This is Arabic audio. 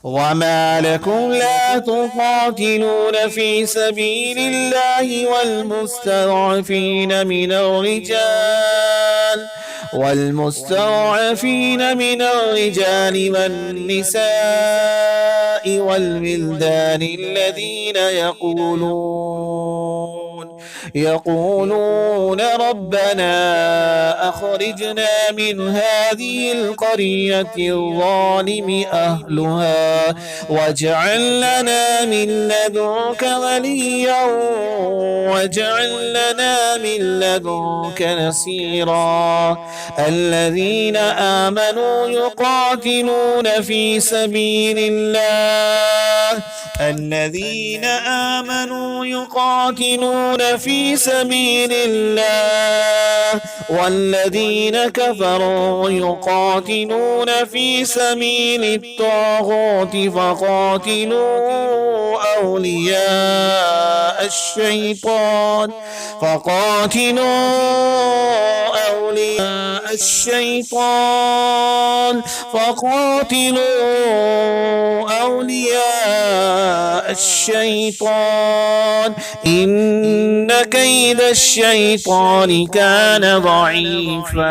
وما لكم لا تقاتلون في سبيل الله والمستضعفين من الرجال والنساء والولدان الذين يقولون ربنا أخرجنا من هذه القرية الظالم أهلها واجعل لنا من لدنك وليا واجعل لنا من لدنك نصيرا. الذين آمنوا يقاتلون في سبيل الله والذين كفروا يقاتلون في سبيل الطاغوت فقاتلوا أولياء الشيطان إن كيد الشيطان كان ضعيفا.